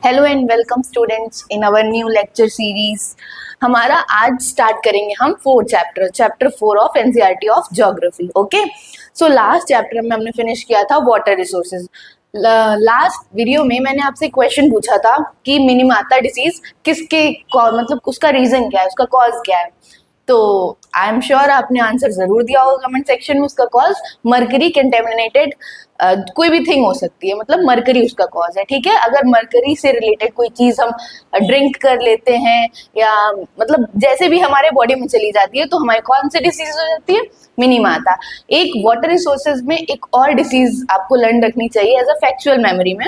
Hello and welcome students in our new lecture series. हमारा आज start करेंगे हम chapter 4 of NCERT of geography. Okay, so last chapter में हमने finish किया था वाटर रिसोर्सेज। लास्ट वीडियो में मैंने आपसे क्वेश्चन पूछा था कि मिनीमाता डिसीज किसके मतलब उसका रीजन क्या है, उसका कॉज क्या है। तो आई एम श्योर आपने आंसर जरूर दिया होगा कमेंट सेक्शन में। उसका कॉज मरकरी कंटेमिनेटेड कोई भी थिंग हो सकती है, मतलब मरकरी उसका कॉज है। ठीक है, अगर मरकरी से रिलेटेड कोई चीज हम ड्रिंक कर लेते हैं या मतलब जैसे भी हमारे बॉडी में चली जाती है तो हमारी कौन सी डिसीज हो जाती है, मिनीमाता। एक वाटर रिसोर्सेज में एक और डिसीज आपको लर्न रखनी चाहिए एज अ फैक्चुअल मेमोरी में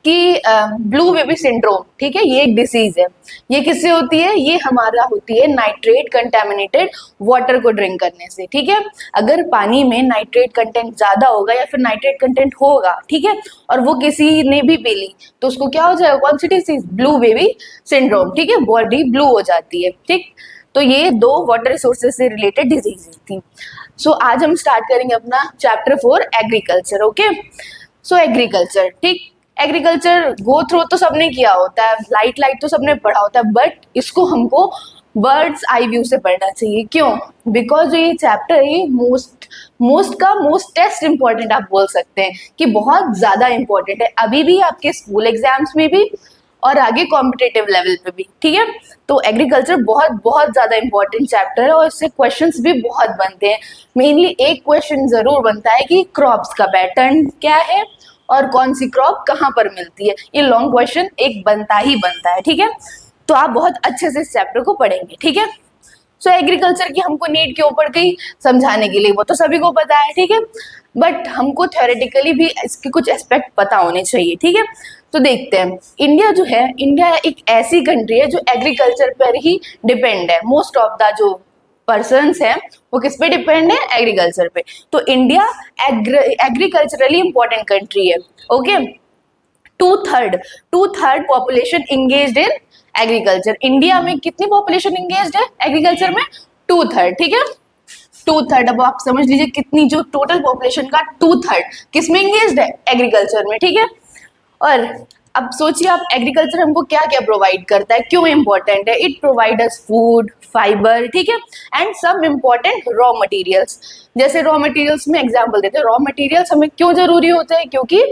कि ब्लू बेबी सिंड्रोम। ठीक है, ये एक डिसीज है। ये किससे होती है? ये हमारा होती है नाइट्रेट कंटेमिनेटेड वाटर को ड्रिंक करने से। ठीक है, अगर पानी में नाइट्रेट कंटेंट ज्यादा होगा या फिर नाइट्रेट कंटेंट होगा, ठीक है, और वो किसी ने भी पी ली तो उसको क्या हो जाएगा, कौन सी डिसीज? Blue baby syndrome. ठीक है, बॉडी ब्लू हो जाती है। ठीक, तो ये दो वाटर रिसोर्सेज से रिलेटेड डिजीज थी। सो आज हम स्टार्ट करेंगे अपना चैप्टर 4 एग्रीकल्चर। ओके, सो एग्रीकल्चर, ठीक, एग्रीकल्चर गो थ्रू तो सबने किया होता है, लाइट तो सबने पढ़ा होता है, बट इसको हमको बर्ड्स आई व्यू से पढ़ना चाहिए। क्यों? बिकॉज ये चैप्टर ये मोस्ट टेस्ट इंपॉर्टेंट आप बोल सकते हैं कि बहुत ज्यादा इंपॉर्टेंट है, अभी भी आपके स्कूल एग्जाम्स में भी और आगे कॉम्पिटेटिव लेवल पे भी। ठीक है, तो एग्रीकल्चर बहुत बहुत ज्यादा इंपॉर्टेंट चैप्टर है और इससे क्वेश्चंस भी बहुत बनते हैं। मेनली एक क्वेश्चन जरूर बनता है कि क्रॉप्स का पैटर्न क्या है और कौन सी क्रॉप कहाँ पर मिलती है। ये लॉन्ग क्वेश्चन एक बनता ही बनता है। ठीक है, तो आप बहुत अच्छे से इस चैप्टर को पढ़ेंगे। ठीक है, सो एग्रीकल्चर की हमको नीड क्यों पड़ गई समझाने के लिए, वो तो सभी को पता है। ठीक है, बट हमको थ्योरेटिकली भी इसके कुछ एस्पेक्ट पता होने चाहिए। ठीक है, तो देखते हैं। इंडिया जो है, इंडिया एक ऐसी कंट्री है जो एग्रीकल्चर पर ही डिपेंड है। मोस्ट ऑफ द जो पर्सन्स हैं वो किस पे डिपेंड है? एग्रीकल्चर पे। तो इंडिया एग्रीकल्चरली इंपॉर्टेंट कंट्री है। Okay, two third population engaged in agriculture. India में कितनी पॉपुलेशन इंगेज्ड है एग्रीकल्चर में? 2/3। ठीक है, 2/3। अब आप समझ लीजिए कितनी, जो टोटल पॉपुलेशन का 2/3 किसमें इंगेज्ड है? एग्रीकल्चर में। ठीक है, और अब सोचिए आप, एग्रीकल्चर हमको क्या क्या प्रोवाइड करता है, क्यों इंपॉर्टेंट है? It provide us food, fibre, ठीक है, एंड सब इम्पोर्टेंट रॉ मटेरियल्स। जैसे रॉ मटेरियल्स में एग्जांपल देते हैं, रॉ मटेरियल्स हमें क्यों जरूरी होते हैं? क्योंकि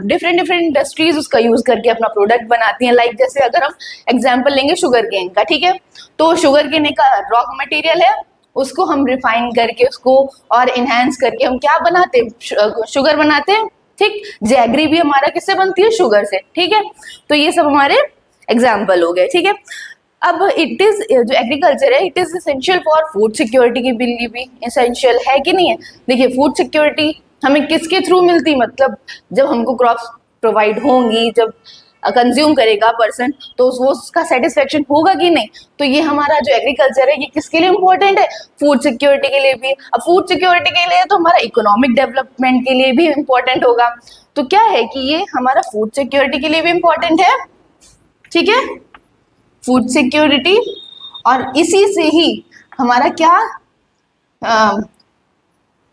डिफरेंट इंडस्ट्रीज उसका यूज करके अपना प्रोडक्ट बनाती हैं। लाइक जैसे अगर हम एग्जांपल लेंगे शुगर केन का, ठीक है, तो शुगर केन एक रॉ मटेरियल है, उसको हम रिफाइन करके उसको और इनहेंस करके हम क्या बनाते हैं? शुगर बनाते हैं। ठीक, जैगरी भी हमारा किससे बनती है? शुगर से। ठीक है, तो ये सब हमारे एग्जाम्पल हो गए। ठीक है, अब इट इज जो एग्रीकल्चर है, it is essential for food security के लिए भी एसेंशियल है कि नहीं है? देखिए, फूड सिक्योरिटी हमें किसके थ्रू मिलती? मतलब जब हमको क्रॉप्स प्रोवाइड होंगी, जब कंज्यूम करेगा पर्सन तो वो उसका सेटिस्फेक्शन होगा कि नहीं। तो ये हमारा जो एग्रीकल्चर है ये किसके लिए इम्पोर्टेंट है? फूड सिक्योरिटी के लिए भी। अब फूड सिक्योरिटी के लिए तो हमारा इकोनॉमिक डेवलपमेंट के लिए भी इम्पोर्टेंट होगा। तो क्या है कि ये हमारा फूड सिक्योरिटी के लिए भी इम्पोर्टेंट है। ठीक है, फूड सिक्योरिटी, और इसी से ही हमारा क्या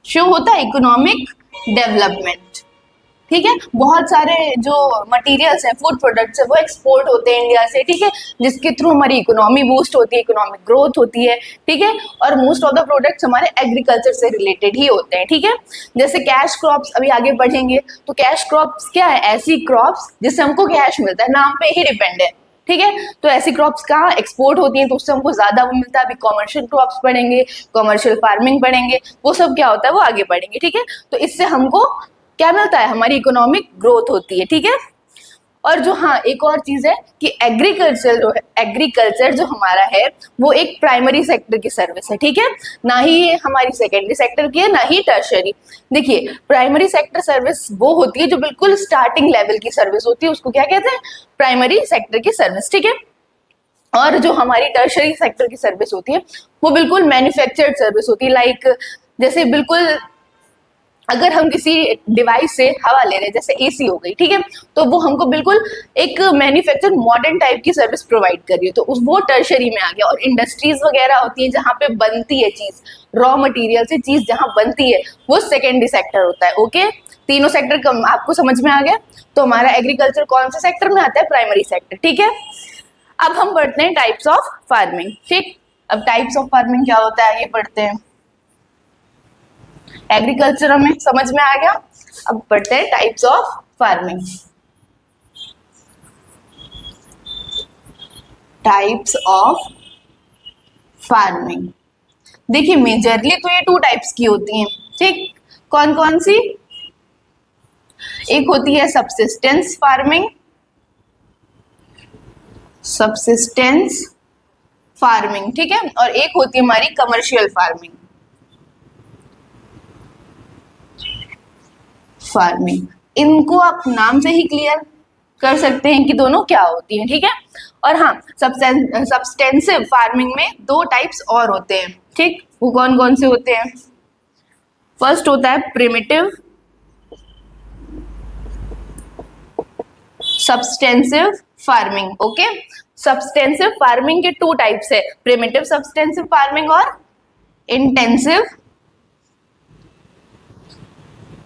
शो होता है? Economic development. ठीक है, बहुत सारे जो मटेरियल्स हैं, फूड प्रोडक्ट्स है, वो एक्सपोर्ट होते हैं इंडिया से। ठीक है, जिसके थ्रू हमारी इकोनॉमी बूस्ट होती है, इकोनॉमिक ग्रोथ होती है। ठीक है, और मोस्ट ऑफ द प्रोडक्ट्स हमारे एग्रीकल्चर से रिलेटेड ही होते हैं। ठीक है, जैसे कैश क्रॉप्स अभी आगे बढ़ेंगे तो कैश क्रॉप्स क्या है? ऐसी क्रॉप्स जिससे हमको कैश मिलता है, नाम पे ही डिपेंड है। ठीक है, तो ऐसी क्रॉप्स कहाँ एक्सपोर्ट होती हैं तो उससे हमको ज्यादा वो मिलता है। अभी कॉमर्शियल क्रॉप्स पढ़ेंगे, कॉमर्शियल फार्मिंग पढ़ेंगे, वो सब क्या होता है वो आगे पढ़ेंगे। ठीक है, तो इससे हमको क्या मिलता है? हमारी इकोनॉमिक ग्रोथ होती है। ठीक है, और जो हाँ एक और चीज है कि एग्रीकल्चर जो हमारा है वो एक प्राइमरी सेक्टर की सर्विस है। ठीक है, ना ही ये हमारी सेकेंडरी सेक्टर की है, ना ही टर्शरी। देखिए, प्राइमरी सेक्टर सर्विस वो होती है जो बिल्कुल स्टार्टिंग लेवल की सर्विस होती है, उसको क्या कहते हैं? प्राइमरी सेक्टर की सर्विस। ठीक है, और जो हमारी टर्शरी सेक्टर की सर्विस होती है वो बिल्कुल मैन्युफैक्चर्ड सर्विस होती है। लाइक जैसे बिल्कुल अगर हम किसी डिवाइस से हवा ले रहे हैं, जैसे एसी हो गई, ठीक है, तो वो हमको बिल्कुल एक मैन्युफैक्चर मॉडर्न टाइप की सर्विस प्रोवाइड कर रही है, तो उस वो टर्शरी में आ गया। और इंडस्ट्रीज वगैरह होती है जहाँ पे बनती है चीज, रॉ मटेरियल से चीज जहाँ बनती है, वो सेकेंडरी सेक्टर होता है। ओके, तीनों सेक्टर आपको समझ में आ गया। तो हमारा एग्रीकल्चर कौन से सेक्टर में आता है? प्राइमरी सेक्टर, ठीक है। अब हम पढ़ते हैं टाइप्स ऑफ फार्मिंग, ठीक। अब टाइप्स ऑफ फार्मिंग क्या होता है ये पढ़ते हैं। एग्रीकल्चर हमें समझ में आ गया, अब पढ़ते हैं types of farming. Types of farming, देखिए मेजरली तो ये 2 टाइप्स की होती हैं, ठीक। कौन कौन सी? एक होती है सबसिस्टेंस फार्मिंग, सबसिस्टेंस फार्मिंग, ठीक है। और एक होती है हमारी कमर्शियल फार्मिंग, फार्मिंग। इनको आप नाम से ही क्लियर कर सकते हैं कि दोनों क्या होती हैं, ठीक है। और हाँ, सब्सटेंसिव फार्मिंग में 2 टाइप्स और होते हैं, ठीक। वो कौन कौन से होते हैं? फर्स्ट होता है primitive substantive farming, okay. Substantive farming के 2 टाइप्स है, प्रिमिटिव सब्सटेंसिव फार्मिंग और इंटेंसिव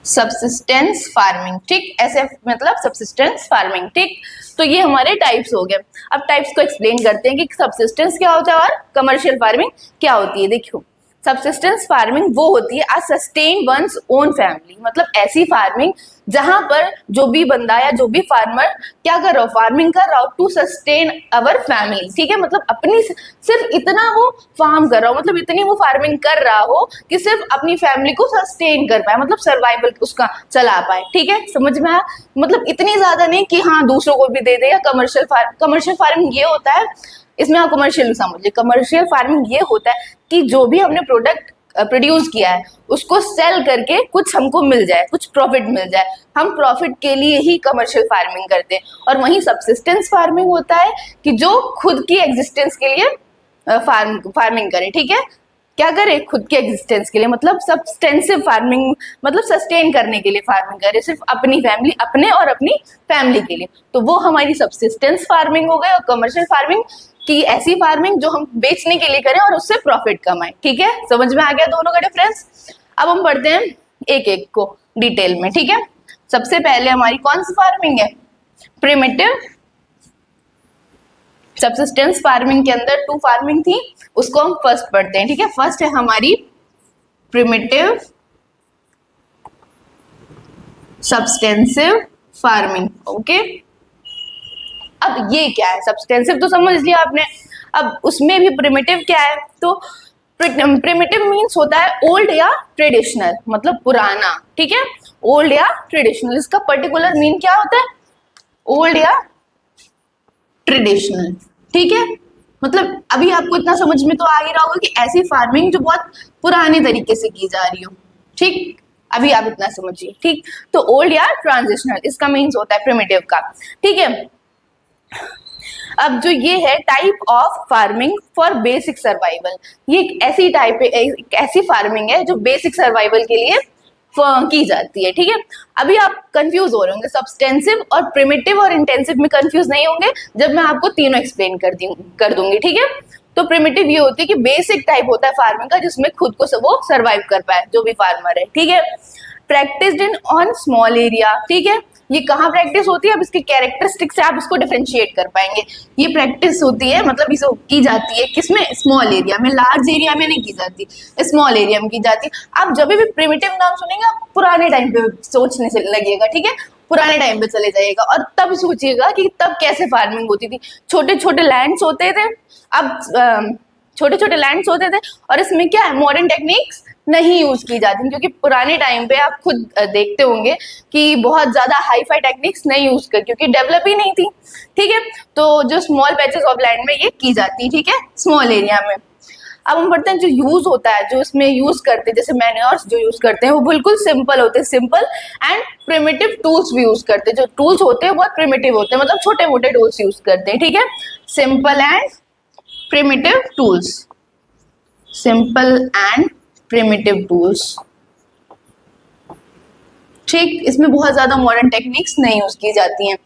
सबसिस्टेंस फार्मिंग, ठीक। ऐसे मतलब सबसिस्टेंस फार्मिंग, ठीक। तो ये हमारे टाइप्स हो गए। अब टाइप्स को एक्सप्लेन करते हैं कि सबसिस्टेंस क्या होता है और कमर्शियल फार्मिंग क्या होती है। देखियो, सबसिस्टेंस फार्मिंग वो होती है सस्टेन वंस ओन फैमिली, मतलब ऐसी फार्मिंग जहां पर जो भी बंदा या जो भी फार्मर क्या कर रहा हो, फार्मिंग कर रहा हो टू सस्टेन अवर फैमिली, ठीक है। मतलब अपनी सिर्फ इतना वो फार्म कर रहा हो, मतलब इतनी वो फार्मिंग कर रहा हो कि सिर्फ अपनी फैमिली को सस्टेन कर पाए, मतलब सर्वाइवल उसका चला पाए, ठीक है। समझ में आया? मतलब इतनी ज्यादा नहीं कि हाँ दूसरों को भी दे दे। या कमर्शियल फार्मिंग ये होता है, इसमें आप कमर्शियल समझिए। कमर्शियल फार्मिंग ये होता है कि जो भी हमने प्रोडक्ट प्रोड्यूस किया है उसको सेल करके कुछ हमको मिल जाए, कुछ प्रॉफिट मिल जाए, हम प्रॉफिट के लिए ही कमर्शियल फार्मिंग करते हैं। और वहीं सबसिस्टेंस फार्मिंग होता है कि जो खुद की एग्जिस्टेंस के लिए फार्मिंग करे, ठीक है। क्या करे? खुद के एग्जिस्टेंस के लिए, मतलब सब्सटेंसिव फार्मिंग, मतलब सस्टेन करने के लिए फार्मिंग करे, सिर्फ अपनी फैमिली, अपने और अपनी फैमिली के लिए। तो वो हमारी सब्सिस्टेंस फार्मिंग हो गई। और कमर्शियल फार्मिंग की ऐसी फार्मिंग जो हम बेचने के लिए करें और उससे प्रॉफिट कमाएं, ठीक है। समझ में आ गया दोनों का डिफरेंस? अब हम पढ़ते हैं एक एक को डिटेल में, ठीक है। सबसे पहले हमारी कौन सी फार्मिंग है? प्रिमिटिव सबसिस्टेंस फार्मिंग के अंदर 2 फार्मिंग थी, उसको हम फर्स्ट पढ़ते हैं, ठीक है। फर्स्ट है हमारी प्रिमिटिव सब्सटेंसिव फार्मिंग, ओके। अब ये क्या है? सब्सटेंसिव तो समझ लिया आपने, अब उसमें भी प्रिमिटिव क्या है? तो प्रिमिटिव मीन्स होता है ओल्ड या ट्रेडिशनल, मतलब पुराना, ठीक है। ओल्ड या ट्रेडिशनल, इसका पर्टिकुलर मीन क्या होता है? ओल्ड या ट्रेडिशनल, ठीक है। मतलब अभी आपको इतना समझ में तो आ ही रहा होगा कि ऐसी फार्मिंग जो बहुत पुराने तरीके से की जा रही हो, ठीक। अभी आप इतना समझिए, ठीक। तो ओल्ड या ट्रांजिशनल, इसका मीन्स होता है प्रिमिटिव का, ठीक है। अब जो ये है type of farming for basic survival, ये एक ऐसी फार्मिंग है जो बेसिक सर्वाइवल के लिए की जाती है, ठीक है। अभी आप कंफ्यूज हो रहे होंगे, सब्सटेंसिव और प्रिमिटिव और इंटेंसिव में कंफ्यूज नहीं होंगे जब मैं आपको तीनों एक्सप्लेन कर दूंगी, ठीक है। तो प्रिमिटिव ये होती है कि बेसिक टाइप होता है फार्मिंग का जिसमें खुद को वो सर्वाइव कर पाए जो भी फार्मर है, ठीक है। Practised in on small area, ठीक है। ये कहाँ प्रैक्टिस होती है? अब इसके कैरेक्टरिस्टिक से आप इसको डिफरेंशिएट कर पाएंगे। ये प्रैक्टिस होती है, मतलब इसे की जाती है किसमें? स्मॉल एरिया में, लार्ज एरिया में नहीं की जाती, स्मॉल एरिया में की जाती है। आप जब भी प्रिमिटिव नाम सुनेंगे आप पुराने टाइम पे सोचने से लगेगा, ठीक है। पुराने टाइम पे चले जाइएगा और तब सोचिएगा कि तब कैसे फार्मिंग होती थी। छोटे छोटे लैंड्स होते थे, अब छोटे छोटे लैंड्स होते थे और इसमें क्या है? मॉडर्न टेक्निक्स नहीं यूज की जाती, क्योंकि पुराने टाइम पे आप खुद देखते होंगे कि बहुत ज्यादा हाई फाई टेक्निक्स नहीं यूज कर, क्योंकि डेवलप ही नहीं थी, ठीक है। तो जो स्मॉल पैचेस ऑफ लैंड में ये की जाती, ठीक है, स्मॉल एरिया में। अब हम पढ़ते हैं जो यूज होता है, जो इसमें यूज करते हैं, जैसे मैन्योर्स जो यूज करते हैं वो बिल्कुल सिंपल होते हैं, सिंपल एंड प्रिमिटिव टूल्स भी यूज करते हैं। जो टूल्स होते हैं बहुत प्रिमिटिव होते हैं, मतलब छोटे मोटे टूल्स यूज करते हैं, ठीक है। Simple and primitive tools, simple and primitive tools, ठीक। इसमें बहुत ज्यादा मॉडर्न टेक्निक्स नहीं यूज की जाती हैं।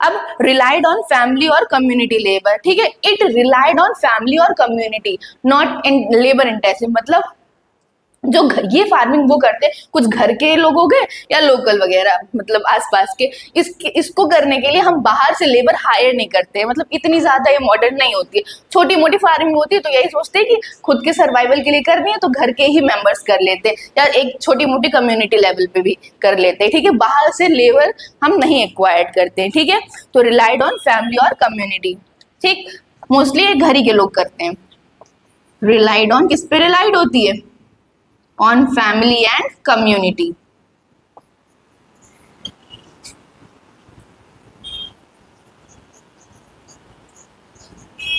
अब रिलाइड ऑन फैमिली और कम्युनिटी लेबर, ठीक है। इट रिलाइड ऑन फैमिली और community, not in labour intensive, मतलब ये फार्मिंग वो करते हैं, कुछ घर के लोग हो गए या लोकल वगैरह, मतलब आसपास के। इसको करने के लिए हम बाहर से लेबर हायर नहीं करते, मतलब इतनी ज्यादा ये मॉडर्न नहीं होती है। छोटी मोटी फार्मिंग होती है तो यही सोचते हैं कि खुद के सर्वाइवल के लिए करनी है तो घर के ही मेंबर्स कर लेते हैं, या एक छोटी मोटी कम्युनिटी लेवल पे भी कर लेते हैं, ठीक है। बाहर से लेबर हम नहीं एक्वायर्ड करते हैं, ठीक है। तो रिलाइड ऑन फैमिली और कम्युनिटी, ठीक। मोस्टली ये घर ही के लोग करते हैं। रिलाइड ऑन किस पे रिलाइड होती है? On family and community.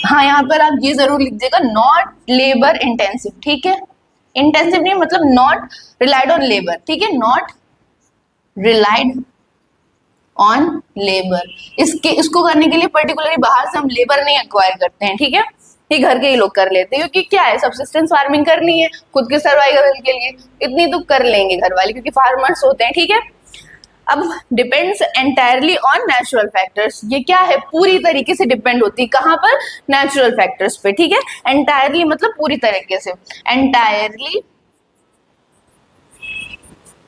हाँ, यहाँ पर आप ये जरूर लिख देगा, नॉट लेबर इंटेंसिव, ठीक है। इंटेंसिव नहीं मतलब नॉट रिलाइड ऑन लेबर, ठीक है। नॉट रिलाइड ऑन लेबर, इसको करने के लिए पर्टिकुलरली बाहर से हम लेबर नहीं एक्वायर करते हैं, ठीक है। ये घर के ही लोग कर लेते हैं, क्योंकि क्या है, सब्सिस्टेंस फार्मिंग करनी है खुद के सर्वाइवल के लिए, इतनी तो कर लेंगे घर वाले, क्योंकि फार्मर्स होते हैं, ठीक है। अब depends entirely on natural factors, ये क्या है, पूरी तरीके से डिपेंड होती है कहाँ पर? नेचुरल फैक्टर्स पे, ठीक है। एंटायरली मतलब पूरी तरीके से, entirely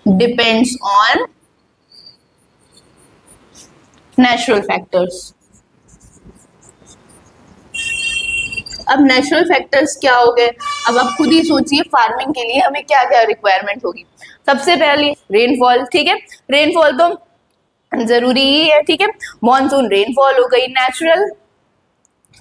depends on natural factors. अब नेचुरल फैक्टर्स क्या हो गए? अब आप खुद ही सोचिए, फार्मिंग के लिए हमें क्या क्या रिक्वायरमेंट होगी। सबसे पहले रेनफॉल, ठीक है। रेनफॉल तो जरूरी ही है, ठीक है। मॉनसून रेनफॉल हो गई, नेचुरल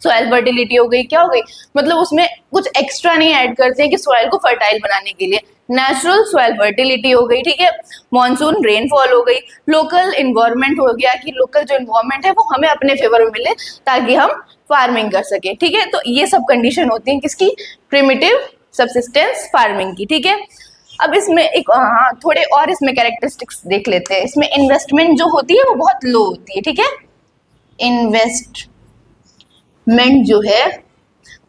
सॉइल फर्टिलिटी हो गई, क्या हो गई, मतलब उसमें कुछ एक्स्ट्रा नहीं ऐड करते हैं कि सॉइल को फर्टाइल बनाने के लिए, नेचुरल सॉइल फर्टिलिटी हो गई, ठीक है। मॉनसून रेनफॉल हो गई, लोकल इन्वायरमेंट हो गया कि लोकल जो इन्वायरमेंट है वो हमें अपने फेवर में मिले ताकि हम फार्मिंग कर सके, ठीक है। तो ये सब कंडीशन होती है किसकी? प्रिमिटिव सब्सिस्टेंस फार्मिंग की, ठीक है। अब इसमें एक थोड़े और इसमें कैरेक्टरिस्टिक्स देख लेते हैं। इसमें इन्वेस्टमेंट जो होती है वो बहुत लो होती है, ठीक है। इन्वेस्टमेंट जो है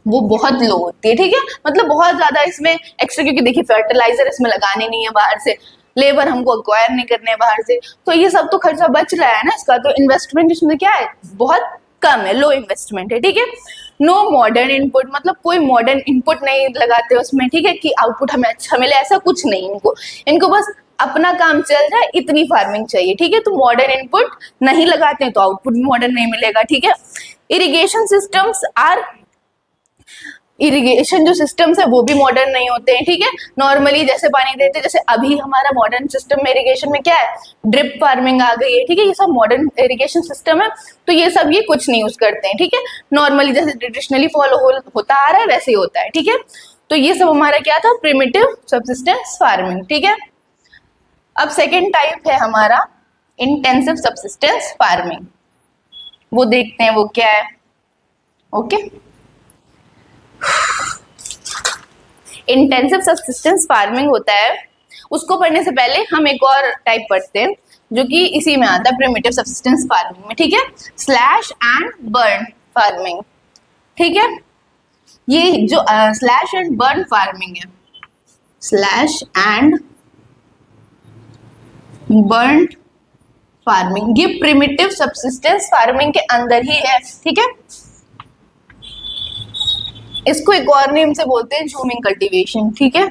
वो बहुत लो होती है, ठीक है। मतलब बहुत ज्यादा इसमें एक्स्ट्रा, क्योंकि देखिए फर्टिलाइजर इसमें लगाने नहीं है बाहर से, लेबर हमको अक्वायर नहीं करने हैं बाहर से, तो ये सब तो खर्चा बच रहा है ना इसका। तो इन्वेस्टमेंट इसमें क्या है, बहुत कम है, लो इन्वेस्टमेंट है, ठीक है। नो मॉडर्न इनपुट, मतलब कोई मॉडर्न इनपुट नहीं लगाते उसमें, ठीक है, कि आउटपुट हमें अच्छा मिले, ऐसा कुछ नहीं इनको बस अपना काम चल जाए इतनी फार्मिंग चाहिए, ठीक है। तो मॉडर्न इनपुट नहीं लगाते हैं तो आउटपुट भी मॉडर्न नहीं मिलेगा, ठीक है। इरिगेशन सिस्टम्स आर, इरिगेशन जो सिस्टम्स है वो भी मॉडर्न नहीं होते हैं, ठीक है। नॉर्मली जैसे पानी देते हैं, जैसे अभी हमारा मॉडर्न सिस्टम में इरिगेशन में क्या है, ड्रिप फार्मिंग आ गई है, ठीक है। ये सब मॉडर्न इरिगेशन सिस्टम है, तो ये सब ये कुछ नहीं यूज करते हैं, ठीक है। नॉर्मली जैसे ट्रेडिशनली फॉलो होता आ रहा है वैसे ही होता है, ठीक है। तो ये सब हमारा क्या था, प्रिमिटिव सब्सिस्टेंस फार्मिंग, ठीक है। अब सेकेंड टाइप है हमारा इंटेंसिव सब्सिस्टेंस फार्मिंग, वो देखते हैं वो क्या है, ओके। इंटेंसिव सब्सिस्टेंस फार्मिंग होता है, उसको पढ़ने से पहले हम एक और टाइप पढ़ते हैं जो कि इसी में आता है, प्रिमिटिव सब्सिस्टेंस फार्मिंग में, ठीक है। स्लैश एंड बर्न फार्मिंग, ठीक है। ये जो स्लैश एंड बर्न फार्मिंग है, स्लैश एंड बर्न फार्मिंग, ये प्रिमिटिव सब्सिस्टेंस फार्मिंग के अंदर ही है, ठीक है। इसको एक और नेम से बोलते हैं झूमिंग कल्टीवेशन, ठीक है।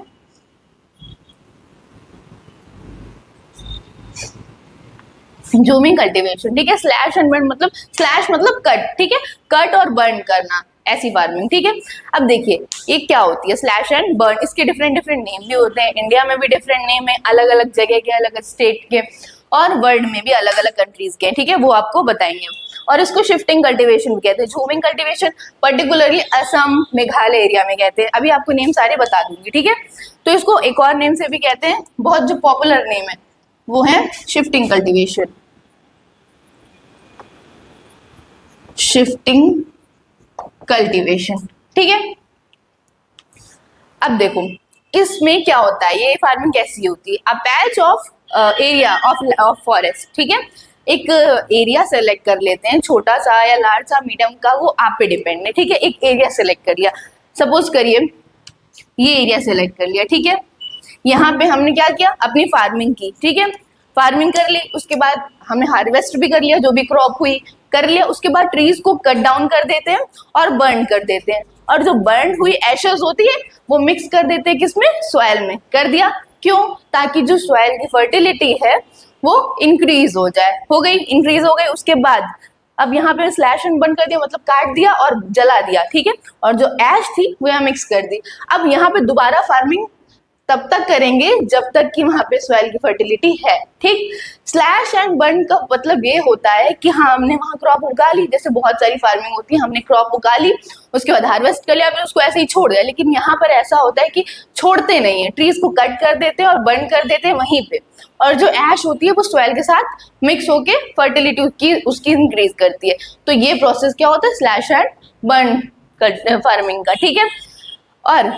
झूमिंग कल्टीवेशन, ठीक है। स्लैश एंड बर्न मतलब, स्लैश मतलब कट, ठीक है, कट और बर्न करना, ऐसी फार्मिंग, ठीक है। अब देखिए ये क्या होती है स्लैश एंड बर्न, इसके डिफरेंट डिफरेंट नेम भी होते हैं, इंडिया में भी डिफरेंट नेम है, अलग अलग जगह के, अलग अलग स्टेट के, और वर्ल्ड में भी अलग अलग कंट्रीज के, ठीक है, वो आपको बताएंगे। और इसको शिफ्टिंग कल्टीवेशन भी कहते हैं। Jhuming cultivation particularly Assam, Meghalaya area में कहते हैं, अभी आपको नेम सारे बता दूंगी, ठीक है। तो इसको एक और नेम से भी कहते हैं, बहुत जो पॉपुलर नेम है वो है शिफ्टिंग कल्टीवेशन, शिफ्टिंग कल्टीवेशन, ठीक है। अब देखो इसमें क्या होता है, ये फार्मिंग कैसी होती है, a patch of area of forest, ठीक है। एक एरिया सेलेक्ट कर लेते हैं, छोटा सा या लार्ज सा, मीडियम का, वो आप पे डिपेंड है, ठीक है। एक एरिया सेलेक्ट कर लिया, सपोज करिए ये एरिया सेलेक्ट कर लिया, ठीक है। यहाँ पे हमने क्या किया, अपनी फार्मिंग की, ठीक है। फार्मिंग कर ली, उसके बाद हमने हार्वेस्ट भी कर लिया, जो भी क्रॉप हुई कर लिया, उसके बाद ट्रीज को कट डाउन कर देते हैं और बर्न कर देते हैं। और जो बर्न हुई एशेस होती है वो मिक्स कर देते हैं किसमें, सॉइल में कर दिया। क्यों, ताकि जो सॉइल की फर्टिलिटी है वो इंक्रीज हो जाए। हो गई, इंक्रीज हो गई। उसके बाद अब यहाँ पे स्लैश एंड बर्न कर दिया, मतलब काट दिया और जला दिया, ठीक है। और जो ऐश थी वो यहाँ मिक्स कर दी। अब यहाँ पे दोबारा फार्मिंग तब तक करेंगे जब तक कि वहां पे सॉइल की फर्टिलिटी है, ठीक। स्लैश एंड बर्न का मतलब ये होता है कि हाँ हमने वहां क्रॉप उगा ली, जैसे बहुत सारी फार्मिंग होती है, हमने क्रॉप उगा ली, उसके बाद हार्वेस्ट कर लिया, फिर उसको ऐसे ही छोड़ दिया। लेकिन यहाँ पर ऐसा होता है कि छोड़ते नहीं है, ट्रीज को कट कर देते हैं और बर्न कर देते हैं वहीं पे, और जो ऐश होती है वो सॉइल के साथ मिक्स होके फर्टिलिटी की उसकी इंक्रीज करती है। तो ये प्रोसेस क्या होता है, स्लैश एंड बर्न फार्मिंग का, ठीक है। और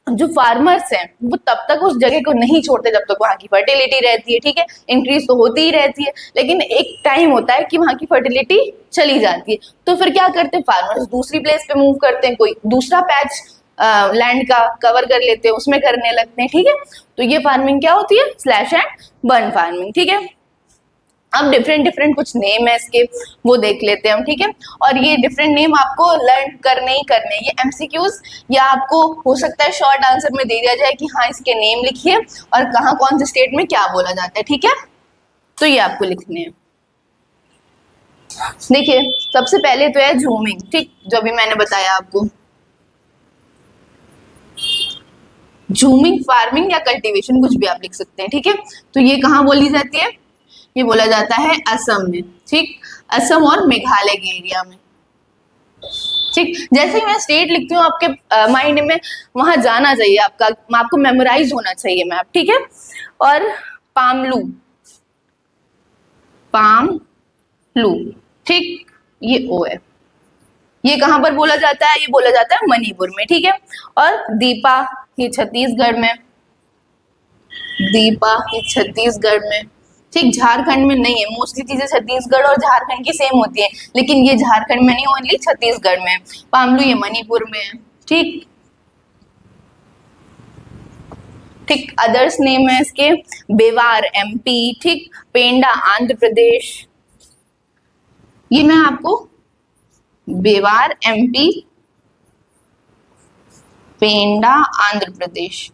जो फार्मर्स हैं वो तब तक उस जगह को नहीं छोड़ते जब तक वहां की फर्टिलिटी रहती है, ठीक है। इंक्रीज तो होती ही रहती है, लेकिन एक टाइम होता है कि वहां की फर्टिलिटी चली जाती है। तो फिर क्या करते हैं फार्मर्स, दूसरी प्लेस पे मूव करते हैं, कोई दूसरा पैच लैंड का कवर कर लेते हैं, उसमें करने लगते हैं, ठीक है। तो ये फार्मिंग क्या होती है, स्लैश एंड बर्न फार्मिंग, ठीक है। अब डिफरेंट डिफरेंट कुछ नेम है इसके, वो देख लेते हैं हम, ठीक है। और ये डिफरेंट नेम आपको लर्न करने ही करने, ये एमसीक्यूज या आपको हो सकता है शॉर्ट आंसर में दे दिया जाए कि हाँ इसके नेम लिखिए और कहाँ कौन से स्टेट में क्या बोला जाता है, ठीक है। तो ये आपको लिखने हैं। देखिए सबसे पहले तो है झूमिंग, ठीक, जो अभी मैंने बताया आपको। झूमिंग फार्मिंग या कल्टीवेशन कुछ भी आप लिख सकते हैं, ठीक है। तो ये कहाँ बोली जाती है, ये बोला जाता है असम में, ठीक, असम और मेघालय के एरिया में, ठीक। जैसे ही मैं स्टेट लिखती हूँ आपके माइंड में वहां जाना चाहिए, आपको मेमोराइज होना चाहिए मैप, ठीक है। और पामलू, पामलू, ठीक, ये ओ है, ये कहाँ पर बोला जाता है, ये बोला जाता है मणिपुर में, ठीक है। और दीपा, ये छत्तीसगढ़ में, दीपा ये छत्तीसगढ़ में, ठीक। झारखंड में नहीं है, मोस्टली चीजें छत्तीसगढ़ और झारखंड की सेम होती है, लेकिन ये झारखंड में नहीं, ओनली छत्तीसगढ़ में। पामलू ये मणिपुर में है, ठीक, ठीक। अदर्स नेम है इसके, बेवार एमपी, ठीक, पेंडा आंध्र प्रदेश, ये मैं आपको बेवार एमपी, पेंडा आंध्र प्रदेश,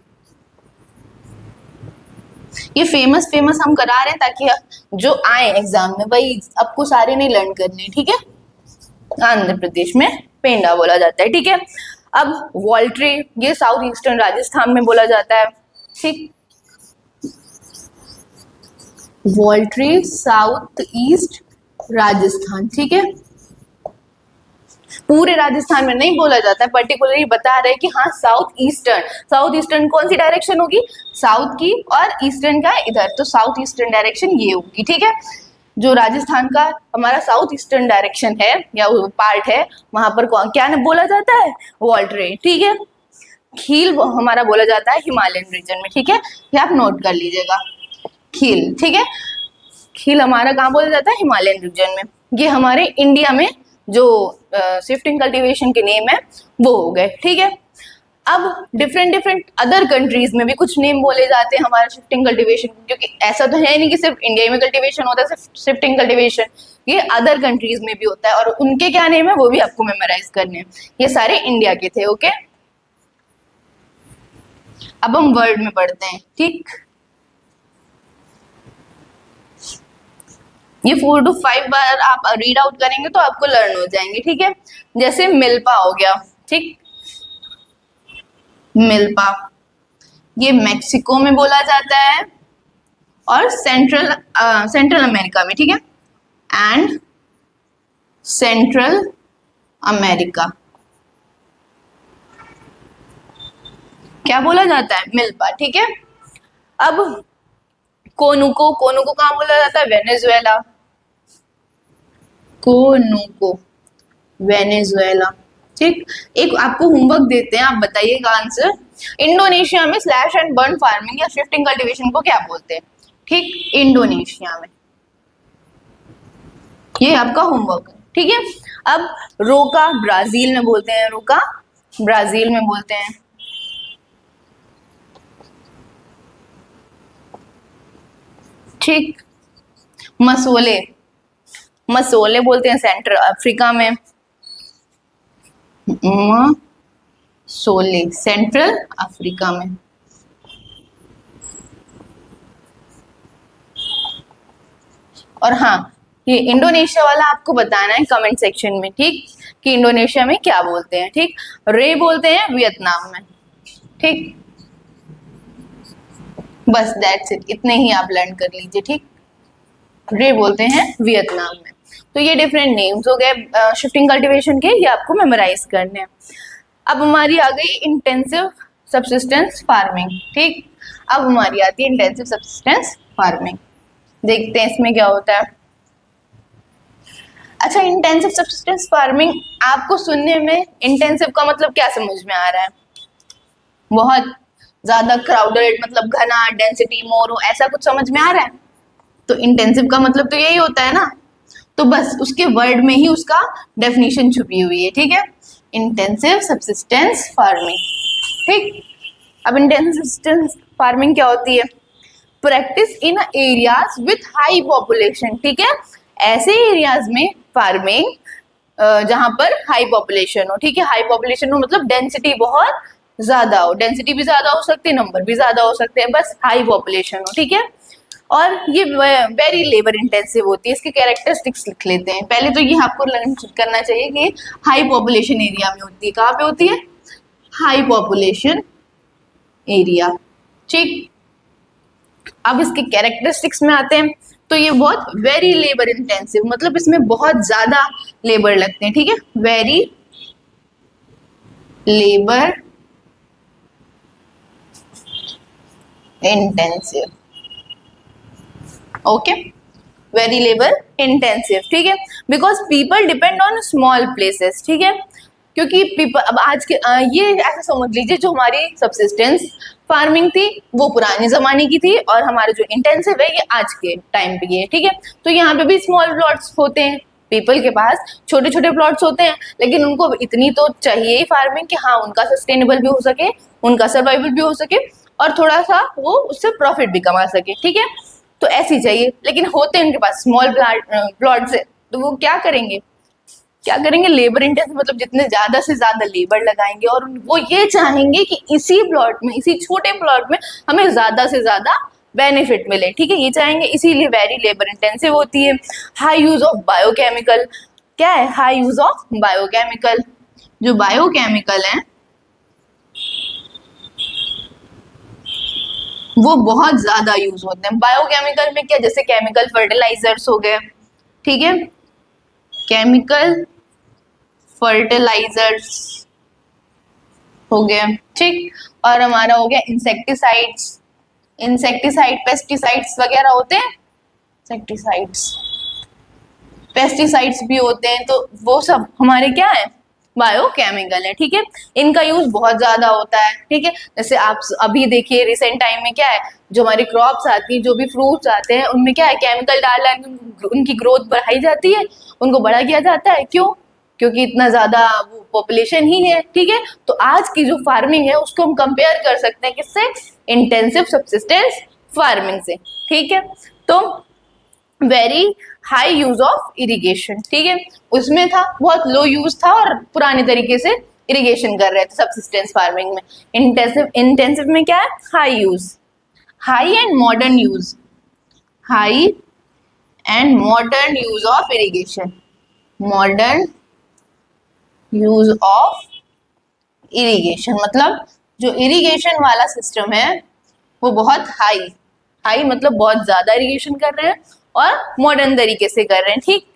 ये फेमस हम करा रहे हैं ताकि जो आए एग्जाम में भाई आपको सारे नहीं लर्न करने, ठीक है। आंध्र प्रदेश में पेंडा बोला जाता है, ठीक है। अब वॉल्ट्री, ये साउथ ईस्टर्न राजस्थान में बोला जाता है, ठीक। वॉल्ट्री साउथ ईस्ट राजस्थान, ठीक है। पूरे राजस्थान में नहीं बोला जाता है, पर्टिकुलरली बता रहे हैं कि हाँ साउथ ईस्टर्न कौन सी डायरेक्शन होगी, साउथ की, और ईस्टर्न का इधर, तो साउथ ईस्टर्न डायरेक्शन ये होगी, ठीक है। जो राजस्थान का हमारा साउथ ईस्टर्न डायरेक्शन है या पार्ट है, वहां पर कौन क्या बोला जाता है, वॉल्ट्रे, ठीक है। खील हमारा बोला जाता है हिमालयन रीजन में, ठीक है, ये आप नोट कर लीजिएगा, खील, ठीक है। खील हमारा कहाँ बोला जाता है, हिमालयन रीजन में। ये हमारे इंडिया में जो शिफ्टिंग कल्टीवेशन के नेम है वो हो गए, ठीक है। अब डिफरेंट अदर कंट्रीज में भी कुछ नेम बोले जाते हैं हमारा शिफ्टिंग कल्टीवेशन, क्योंकि ऐसा तो है नहीं कि सिर्फ इंडिया में कल्टीवेशन होता है, सिर्फ शिफ्टिंग कल्टीवेशन, ये अदर कंट्रीज में भी होता है, और उनके क्या नेम है वो भी आपको मेमोराइज करने हैं। ये सारे इंडिया के थे, ओके। अब हम वर्ड में पढ़ते हैं, ठीक। ये 4 to 5 बार आप रीड आउट करेंगे तो आपको लर्न हो जाएंगे, ठीक है। जैसे मिल्पा हो गया, ठीक, मिल्पा ये मैक्सिको में बोला जाता है और सेंट्रल अमेरिका में, ठीक है, एंड सेंट्रल अमेरिका क्या बोला जाता है, मिल्पा, ठीक है। अब कोनुको कहाँ बोला जाता है, वेनेजुएला, कोनुको वेनेजुएला, ठीक। एक आपको होमवर्क देते हैं, आप बताइएगा आंसर। इंडोनेशिया में स्लैश एंड बर्न फार्मिंग या शिफ्टिंग कल्टीवेशन को क्या बोलते हैं, ठीक, इंडोनेशिया में, ये आपका होमवर्क है, ठीक है। अब रोका ब्राजील में बोलते हैं, रोका ब्राजील में बोलते हैं, ठीक। मसोले बोलते हैं सेंट्रल अफ्रीका में, सोले सेंट्रल अफ्रीका में। और हाँ, ये इंडोनेशिया वाला आपको बताना है कमेंट सेक्शन में, ठीक, कि इंडोनेशिया में क्या बोलते हैं, ठीक। रे बोलते हैं वियतनाम में, ठीक। बस दैट्स इट, इतने ही आप लर्न कर लीजिए, ठीक। रे बोलते हैं वियतनाम में। तो ये डिफरेंट नेम्स हो गए शिफ्टिंग कल्टीवेशन के, ये आपको मेमोराइज करने हैं। अब हमारी आ गई इंटेंसिव सब्सिस्टेंस फार्मिंग, ठीक। अब हमारी आती है इंटेंसिव सब्सिस्टेंस फार्मिंग। देखते हैं इसमें क्या होता है। अच्छा, इंटेंसिव सब्सिस्टेंस फार्मिंग आपको सुनने में इंटेंसिव का मतलब क्या समझ में आ रहा है? बहुत ज्यादा क्राउडेड, मतलब घना, डेंसिटी मोर हो, ऐसा कुछ समझ में आ रहा है? तो इंटेंसिव का मतलब तो यही होता है ना। तो बस उसके वर्ड में ही उसका डेफिनेशन छुपी हुई है, ठीक है। इंटेंसिव सब्सिस्टेंस फार्मिंग, ठीक। अब इंटेंसिव सब्सिस्टेंस फार्मिंग क्या होती है? Practice in areas with high population, ठीक है। ऐसे एरियाज में फार्मिंग जहां पर हाई पॉपुलेशन हो, ठीक है। हाई पॉपुलेशन हो मतलब डेंसिटी बहुत ज्यादा हो, डेंसिटी भी ज्यादा हो सकती है, नंबर भी ज्यादा हो सकते हैं, बस हाई पॉपुलेशन हो, ठीक है। और ये वेरी लेबर इंटेंसिव होती है। इसके कैरेक्टरिस्टिक्स लिख लेते हैं पहले। तो ये आपको लर्न करना चाहिए कि हाई पॉपुलेशन एरिया में होती है। कहाँ पे होती है? हाई पॉपुलेशन एरिया, ठीक। अब इसके कैरेक्टरिस्टिक्स में आते हैं। तो ये बहुत वेरी लेबर इंटेंसिव, मतलब इसमें बहुत ज्यादा लेबर लगते हैं, ठीक है। Very labour intensive, okay, very labour intensive, ठीक है। Because people depend on small places, ठीक है। क्योंकि पीपल, अब आज के ये ऐसा समझ लीजिए, जो हमारी सब्सिस्टेंस फार्मिंग थी वो पुराने जमाने की थी, और हमारे जो इंटेंसिव है ये आज के टाइम पे है, ठीक है। तो यहाँ पे भी स्मॉल प्लॉट्स होते हैं, पीपल के पास छोटे छोटे प्लॉट्स होते हैं, लेकिन उनको इतनी तो चाहिए ही फार्मिंग कि हाँ उनका सस्टेनेबल भी हो सके, उनका सर्वाइवल भी हो सके, और थोड़ा सा वो उससे प्रॉफिट भी कमा सके, ठीक है। तो ऐसी चाहिए, लेकिन होते हैं उनके पास स्मॉल प्लॉट से, तो वो क्या करेंगे? क्या करेंगे? लेबर इंटेंसिव, मतलब जितने ज्यादा से ज्यादा लेबर लगाएंगे, और वो ये चाहेंगे कि इसी प्लॉट में, इसी छोटे प्लॉट में हमें ज्यादा से ज्यादा बेनिफिट मिले, ठीक है। ये चाहेंगे, इसीलिए वेरी लेबर इंटेंसिव होती है। हाई यूज ऑफ बायोकेमिकल, क्या है? High use of biochemical. जो बायोकेमिकल है वो बहुत ज्यादा यूज होते हैं। बायोकेमिकल में क्या, जैसे केमिकल फर्टिलाइजर्स हो गए, ठीक है, केमिकल फर्टिलाइजर्स हो गया, ठीक। और हमारा हो गया इंसेक्टिसाइड्स, इंसेक्टिसाइड, पेस्टिसाइड्स वगैरह होते हैं, इंसेक्टिसाइड्स, पेस्टिसाइड्स भी होते हैं। तो वो सब हमारे क्या है? बायोकेमिकल है, ठीक है। इनका यूज बहुत ज्यादा होता है, ठीक है। जैसे आप अभी देखिए रिसेंट टाइम में क्या है, जो हमारी क्रॉप्स आती है, जो भी फ्रूट्स आते हैं, उनमें क्या है? केमिकल डाला है, उनकी ग्रोथ बढ़ाई जाती है, उनको बड़ा किया जाता है। क्यों? क्योंकि इतना ज्यादा वो पॉपुलेशन ही है, ठीक है। तो आज की जो फार्मिंग है उसको हम कंपेयर कर सकते हैं किससे? इंटेंसिव सब्सिस्टेंस फार्मिंग से, ठीक है। तो very high use of irrigation, ठीक है। उसमें था बहुत लो यूज था, और पुराने तरीके से इरिगेशन कर रहे थे सब्सिस्टेंस फार्मिंग में। इंटेंसिव, इंटेंसिव में क्या है? High use, high and modern use, high and modern use of irrigation, modern use of irrigation, मतलब जो इरिगेशन वाला सिस्टम है वो बहुत हाई, हाई मतलब बहुत ज्यादा इरिगेशन कर रहे हैं, और मॉडर्न तरीके से कर रहे हैं, ठीक।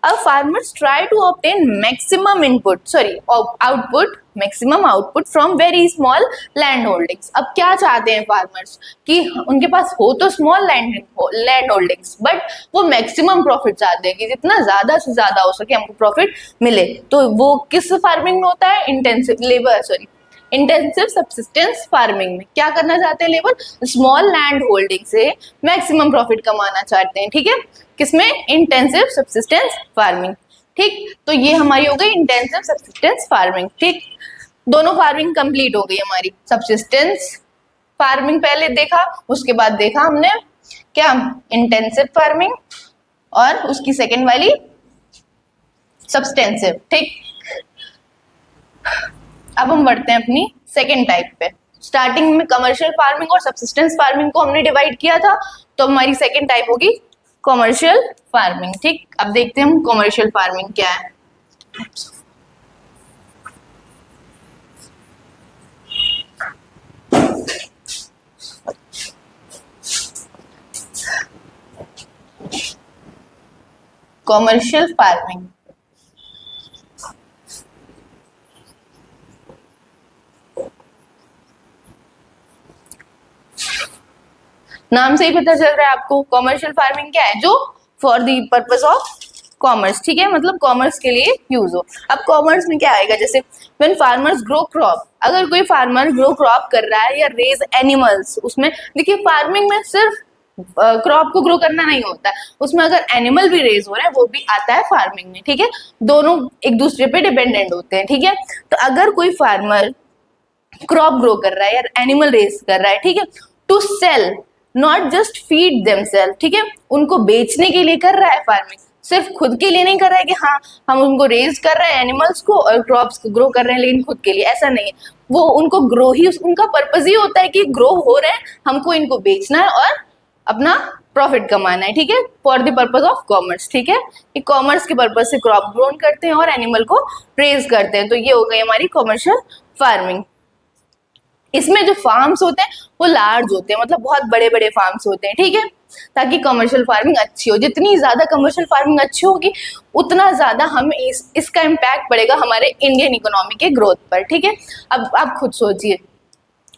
अब farmers try to obtain maximum input, sorry output, maximum output from very small land holdings. अब क्या चाहते हैं फार्मर्स? कि उनके पास हो तो स्मॉल लैंड होल्डिंग्स, बट वो मैक्सिमम प्रॉफिट चाहते हैं कि जितना ज्यादा से ज्यादा हो सके हमको प्रॉफिट मिले। तो वो किस फार्मिंग में होता है? Intensive labour, sorry, intensive subsistence farming में क्या करना चाहते हैं लेबर? स्मॉल लैंड होल्डिंग से मैक्सिमम प्रॉफिट कमाना चाहते हैं, ठीक है। किसमें? इंटेंसिव सब्सिस्टेंस फार्मिंग, ठीक। तो ये हमारी हो गई इंटेंसिव सब्सिस्टेंस फार्मिंग, ठीक। दोनों फार्मिंग कंप्लीट हो गई हमारी। सब्सिस्टेंस फार्मिंग पहले देखा, उसके बाद देखा हमने क्या? इंटेंसिव फार्मिंग, और उसकी सेकेंड वाली सब्सटेंसिव, ठीक। अब हम बढ़ते हैं अपनी सेकेंड टाइप पे। स्टार्टिंग में कमर्शियल फार्मिंग और सब्सिस्टेंस फार्मिंग को हमने डिवाइड किया था, तो हमारी सेकेंड टाइप होगी कमर्शियल फार्मिंग। ठीक, अब देखते हैं हम कमर्शियल फार्मिंग क्या है। कमर्शियल फार्मिंग नाम से ही पता चल रहा है आपको कमर्शियल फार्मिंग क्या है, जो for the purpose of commerce, ठीक है, मतलब कॉमर्स के लिए यूज हो। अब कॉमर्स में क्या आएगा, जैसे व्हेन फार्मर्स ग्रो क्रॉप, अगर कोई फार्मर ग्रो क्रॉप कर रहा है या रेज एनिमल्स, उसमें देखिए फार्मिंग में सिर्फ क्रॉप को ग्रो करना नहीं होता है, उसमें अगर एनिमल भी रेज हो रहे हैं वो भी आता है फार्मिंग में, ठीक है, दोनों एक दूसरे पे डिपेंडेंट होते हैं, ठीक है। तो अगर कोई फार्मर क्रॉप ग्रो कर रहा है या एनिमल रेज कर रहा है, ठीक है, to sell, not just feed themselves, ठीक है, उनको बेचने के लिए कर रहा है फार्मिंग, सिर्फ खुद के लिए नहीं कर रहा है कि हाँ हम उनको रेज कर रहे हैं एनिमल्स को और क्रॉप्स को ग्रो कर रहे हैं, लेकिन खुद के लिए ऐसा नहीं है। वो उनको ग्रो ही, उनका पर्पज ही होता है कि ग्रो हो रहे हैं, हमको इनको बेचना है और अपना प्रॉफिट कमाना है, ठीक है, for the purpose of commerce, ठीक है, ये कॉमर्स के पर्पज से क्रॉप ग्रोन करते हैं और एनिमल को रेज करते हैं। तो ये हो गई हमारी कमर्शियल फार्मिंग। इसमें जो फार्म्स होते हैं वो लार्ज होते हैं, मतलब बहुत बड़े बड़े फार्म्स होते हैं, ठीक है, ताकि कमर्शियल फार्मिंग अच्छी हो। जितनी ज्यादा कमर्शियल फार्मिंग अच्छी होगी उतना ज्यादा हमें इसका इम्पैक्ट पड़ेगा हमारे इंडियन इकोनॉमी के ग्रोथ पर, ठीक है। अब आप खुद सोचिए,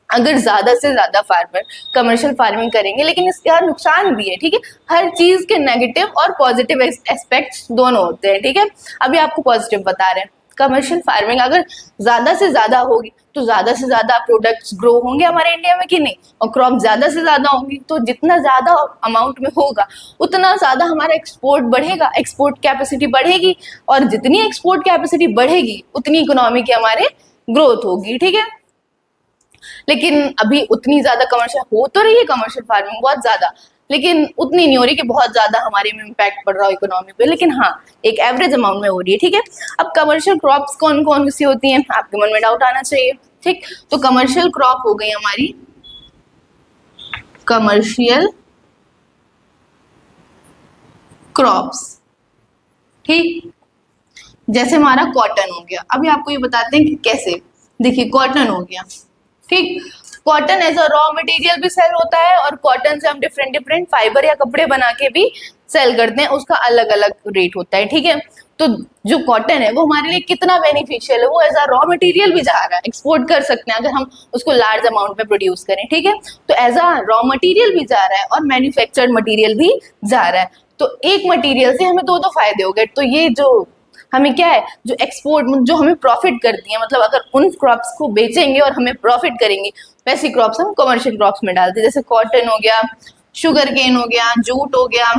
अगर ज्यादा से ज्यादा फार्मर कमर्शियल फार्मिंग करेंगे, लेकिन इसका नुकसान भी है, ठीक है, हर चीज के नेगेटिव और पॉजिटिव एस्पेक्ट्स दोनों होते हैं, ठीक है। अभी आपको पॉजिटिव बता रहे हैं, कमर्शियल फार्मिंग अगर ज्यादा से ज्यादा होगी तो ज्यादा से ज्यादा प्रोडक्ट्स ग्रो होंगे हमारे इंडिया में कि नहीं, और क्रॉप ज्यादा से ज्यादा होंगी तो जितना ज्यादा अमाउंट में होगा उतना ज्यादा हमारा एक्सपोर्ट बढ़ेगा, एक्सपोर्ट कैपेसिटी बढ़ेगी, और जितनी एक्सपोर्ट कैपेसिटी बढ़ेगी उतनी इकोनॉमी की हमारे ग्रोथ होगी, ठीक है। लेकिन अभी उतनी ज्यादा कमर्शियल हो तो रही है कमर्शियल फार्मिंग बहुत ज्यादा, लेकिन उतनी नहीं हो रही कि बहुत ज्यादा हमारे में इम्पैक्ट पड़ रहा हो इकोनॉमी पे, लेकिन हाँ एक एवरेज अमाउंट में हो रही है, ठीक है। अब कमर्शियल क्रॉप्स कौन कौन सी होती हैं, आपके मन में डाउट आना चाहिए, ठीक, तो कमर्शियल क्रॉप हो गई हमारी कमर्शियल क्रॉप्स, ठीक, जैसे हमारा कॉटन हो गया। अभी आपको ये बताते हैं कि कैसे, देखिए कॉटन हो गया, ठीक, cotton as a raw material भी सेल होता है और कॉटन से हम डिफरेंट डिफरेंट फाइबर या कपड़े बना के भी सेल करते हैं, उसका अलग अलग रेट होता है, ठीक है। तो जो कॉटन है वो हमारे लिए कितना बेनिफिशियल है, वो एज अ रॉ मटेरियल भी जा रहा है, एक्सपोर्ट कर सकते हैं अगर हम उसको लार्ज अमाउंट में प्रोड्यूस करें, ठीक है, तो एज अ रॉ मटेरियल भी जा रहा है और मैन्युफैक्चर्ड मटेरियल भी जा रहा है, तो एक मटेरियल से हमें दो दो फायदे हो गए। तो ये जो हमें क्या है, जो एक्सपोर्ट जो हमें प्रॉफिट करती है, मतलब अगर उन क्रॉप्स को बेचेंगे और हमें प्रॉफिट करेंगे, वैसी क्रॉप्स हम कमर्शियल क्रॉप्स में डालते हैं, जैसे कॉटन हो गया, शुगर केन हो गया, जूट हो गया,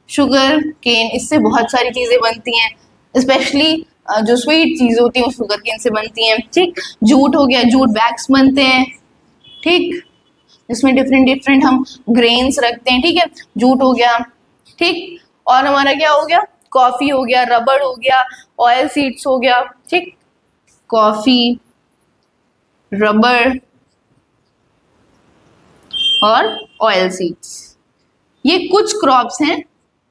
शुगर केन, इससे बहुत सारी चीजें बनती हैं, स्पेशली जो स्वीट चीज होती है वो शुगर केन से बनती हैं, ठीक, जूट हो गया, जूट बैग्स बनते हैं, ठीक, इसमें डिफरेंट डिफरेंट हम ग्रेन्स रखते हैं, ठीक है, जूट हो गया, ठीक, और हमारा क्या हो गया, कॉफी हो गया, रबड़ हो गया, ऑयल सीड्स हो गया, ठीक, कॉफी, रबड़ और ऑयल सीड्स, ये कुछ क्रॉप्स हैं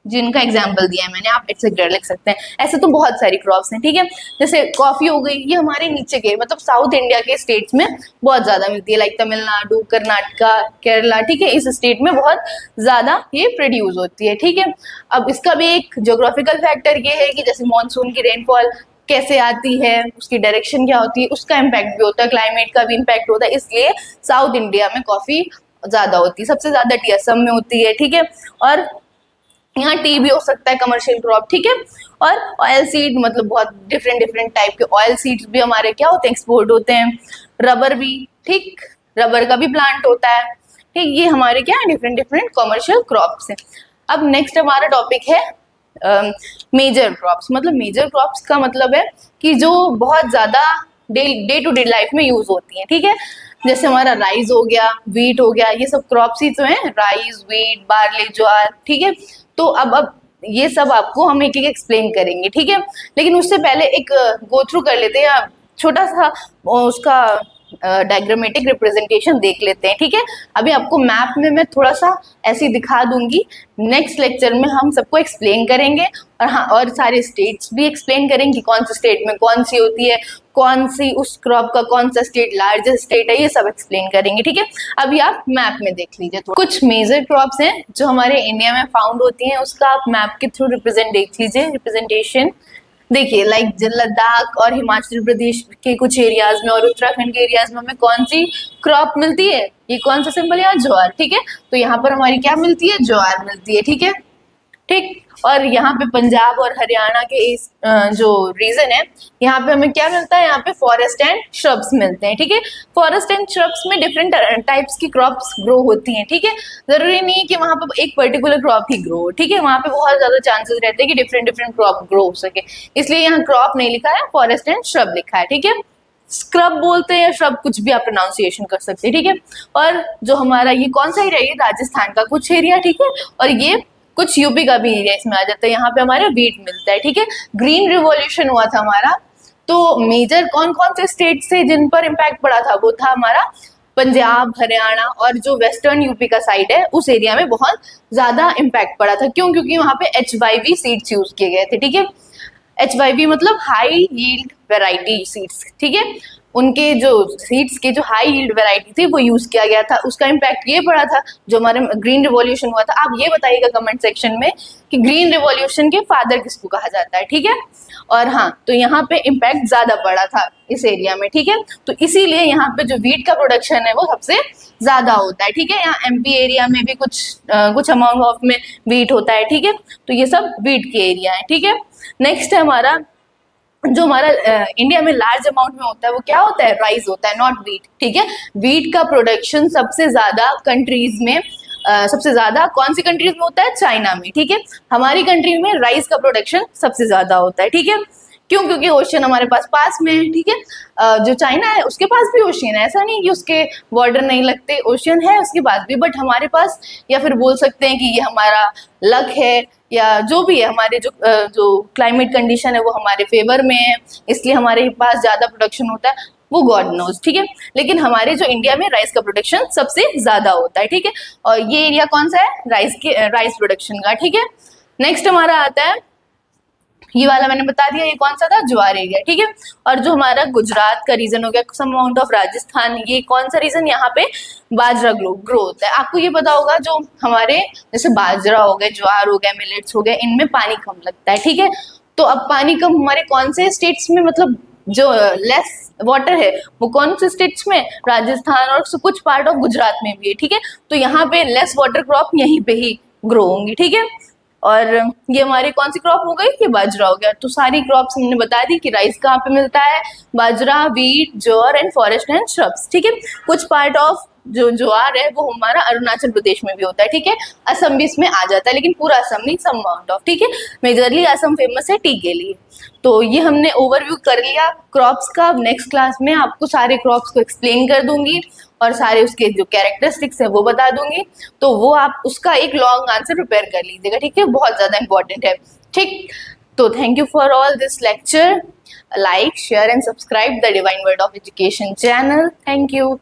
जिनका एग्जाम्पल दिया है मैंने, आप एक्सेट्रा लिख सकते हैं, ऐसे तो बहुत सारी क्रॉप्स हैं, ठीक है। जैसे कॉफी हो गई, ये हमारे नीचे के मतलब साउथ इंडिया के स्टेट्स में बहुत ज्यादा मिलती है, लाइक तमिलनाडु, कर्नाटका, केरला, ठीक है, इस स्टेट में बहुत ज्यादा ये प्रोड्यूस होती है, ठीक है। अब इसका भी एक ज्योग्राफिकल फैक्टर ये है कि जैसे मानसून की रेनफॉल कैसे आती है, उसकी डायरेक्शन क्या होती है, उसका इम्पैक्ट भी होता है, क्लाइमेट का भी इम्पैक्ट होता है, इसलिए साउथ इंडिया में कॉफी ज्यादा होती है, सबसे ज्यादा टी असम में होती है, ठीक है, और यहाँ टी भी हो सकता है कमर्शियल क्रॉप, ठीक है, और ऑयल सीड मतलब बहुत डिफरेंट डिफरेंट टाइप के ऑयल सीड्स भी हमारे क्या होते हैं, एक्सपोर्ट होते हैं, रबर भी, ठीक, रबर का भी प्लांट होता है, ठीक, ये हमारे क्या है डिफरेंट डिफरेंट कमर्शियल क्रॉप्स हैं। अब नेक्स्ट हमारा टॉपिक है मेजर क्रॉप्स, मतलब मेजर क्रॉप्स का मतलब है कि जो बहुत ज्यादा डे टू डे लाइफ में यूज होती है, ठीक है, जैसे हमारा राइस हो गया, व्हीट हो गया, ये सब क्रॉप्स ही तो हैं, राइस, व्हीट, बार्ले, ज्वार, ठीक है। तो अब ये सब आपको हम एक एक एक्सप्लेन करेंगे, ठीक है, लेकिन उससे पहले एक गो थ्रू कर लेते हैं छोटा सा उसका डायग्रामेटिक रिप्रेजेंटेशन देख लेते हैं, ठीक है। अभी आपको मैप में मैं थोड़ा सा ऐसे ही दिखा दूंगी, नेक्स्ट लेक्चर में हम सबको एक्सप्लेन करेंगे, और हाँ, और सारे स्टेट्स भी एक्सप्लेन करेंगे, कौन सी स्टेट में कौन सी होती है, कौन सी उस क्रॉप का कौन सा स्टेट लार्जेस्ट स्टेट है, ये सब एक्सप्लेन करेंगे, ठीक है। अभी आप मैप में देख लीजिए, तो कुछ मेजर क्रॉप्स हैं जो हमारे इंडिया में फाउंड होती हैं, उसका आप मैप के थ्रू देख लीजिए रिप्रेजेंटेशन। देखिए लाइक लद्दाख और हिमाचल प्रदेश के कुछ एरियाज में और उत्तराखंड के एरियाज में हमें कौन सी क्रॉप मिलती है, ये कौन सा सिंबल है, ज्वार, ठीक है। तो यहाँ पर हमारी क्या मिलती है, ज्वार मिलती है, ठीक है, ठीक। और यहाँ पे पंजाब और हरियाणा के इस जो रीजन है, यहाँ पे हमें क्या मिलता है, यहाँ पे फॉरेस्ट एंड श्रब्स मिलते हैं, ठीक है। फॉरेस्ट एंड श्रब्स में डिफरेंट टाइप्स की क्रॉप्स ग्रो होती हैं, ठीक है। जरूरी नहीं है कि वहाँ पे एक पर्टिकुलर क्रॉप ही ग्रो हो, ठीक है। वहाँ पे बहुत ज्यादा चांसेस रहते हैं कि डिफरेंट डिफरेंट क्रॉप ग्रो हो सके, इसलिए यहाँ क्रॉप नहीं लिखा है, फॉरेस्ट एंड श्रब लिखा है, ठीक है। स्क्रब बोलते हैं या श्रब, कुछ भी आप प्रोनाउंसिएशन कर सकते हैं, ठीक है। और जो हमारा ये कौन सा एरिया है, राजस्थान का कुछ एरिया, ठीक है, और ये कुछ यूपी का भी एरिया इसमें आ जाता है। यहाँ पे हमारे वीट मिलता है, ठीक है। ग्रीन रिवॉल्यूशन हुआ था हमारा, तो मेजर कौन कौन से स्टेट से जिन पर इम्पैक्ट पड़ा था, वो था हमारा पंजाब, हरियाणा और जो वेस्टर्न यूपी का साइड है, उस एरिया में बहुत ज्यादा इम्पैक्ट पड़ा था। क्यों? क्योंकि वहाँ पे HYV सीड्स यूज किए गए थे, ठीक है। HYV मतलब हाई यील्ड वेराइटी सीड्स, ठीक है। उनके जो सीड्स के जो हाई यील्ड वेराइटी थी वो यूज किया गया था, उसका इम्पैक्ट ये पड़ा था जो हमारे ग्रीन रिवॉल्यूशन हुआ था। आप ये बताइएगा कमेंट सेक्शन में कि ग्रीन रिवॉल्यूशन के फादर किसको कहा जाता है, ठीक है। और हाँ, तो यहाँ पे इम्पैक्ट ज्यादा पड़ा था इस एरिया में, ठीक है। तो इसीलिए यहाँ पे जो वीट का प्रोडक्शन है वो सबसे ज्यादा होता है, ठीक है। यहाँ MP एरिया में भी कुछ अमाउंट ऑफ में वीट होता है, ठीक है। तो ये सब वीट के एरिया है, ठीक है। नेक्स्ट है हमारा, जो हमारा इंडिया में लार्ज अमाउंट में होता है वो क्या होता है, राइस होता है, नॉट वीट, ठीक है। वीट का प्रोडक्शन सबसे ज्यादा कंट्रीज में सबसे ज्यादा कौन सी कंट्रीज में होता है, चाइना में, ठीक है। हमारी कंट्री में राइस का प्रोडक्शन सबसे ज्यादा होता है, ठीक है। क्यों? क्योंकि ओशन हमारे पास में है, ठीक है। जो चाइना है उसके पास भी ओशन है, ऐसा नहीं कि उसके बॉर्डर नहीं लगते, ओशन है उसके पास भी, बट हमारे पास, या फिर बोल सकते हैं कि ये हमारा लक है, या जो भी है, हमारे जो क्लाइमेट कंडीशन है वो हमारे फेवर में है, इसलिए हमारे पास ज्यादा प्रोडक्शन होता है, वो गॉड नोज, ठीक है। लेकिन हमारे जो इंडिया में राइस का प्रोडक्शन सबसे ज्यादा होता है, ठीक है। और ये एरिया कौन सा है, राइस प्रोडक्शन का, ठीक है। नेक्स्ट हमारा आता है, ये वाला मैंने बता दिया, ये कौन सा था, ज्वार एरिया, ठीक है। और जो हमारा गुजरात का रीजन हो गया, सम अमाउंट ऑफ राजस्थान, ये कौन सा रीजन, यहाँ पे बाजरा ग्रो होता है। आपको ये पता होगा जो हमारे जैसे बाजरा हो गया, ज्वार हो गया, मिलेट्स हो गया, इनमें पानी कम लगता है, ठीक है। तो अब पानी कम हमारे कौन से स्टेट्स में, मतलब जो लेस वाटर है वो कौन से स्टेट्स में, राजस्थान और कुछ पार्ट ऑफ गुजरात में भी है, ठीक है। तो यहाँ पे लेस वाटर क्रॉप यहीं पे ही ग्रो होंगी, ठीक है। और ये हमारी कौन सी क्रॉप हो गई, ये बाजरा हो गया। तो सारी क्रॉप्स हमने बता दी कि राइस कहाँ पे मिलता है, बाजरा, wheat, jowar and forest and shrubs, ठीक है। कुछ पार्ट ऑफ जो ज्वार है वो हमारा अरुणाचल प्रदेश में भी होता है, ठीक है। असम भी इसमें आ जाता है, लेकिन पूरा असम नहीं, सम अमाउंट ऑफ, ठीक है। मेजरली असम फेमस है टी के लिए। तो ये हमने ओवरव्यू कर लिया क्रॉप्स का। नेक्स्ट क्लास में आपको सारे क्रॉप्स को एक्सप्लेन कर दूंगी और सारे उसके जो कैरेक्टरिस्टिक्स है वो बता दूंगी। तो वो आप उसका एक लॉन्ग आंसर प्रिपेयर कर लीजिएगा, ठीक है, बहुत ज्यादा इंपॉर्टेंट है, ठीक। तो thank you for all this lecture. Like, share and subscribe the Divine Word of Education channel. Thank you.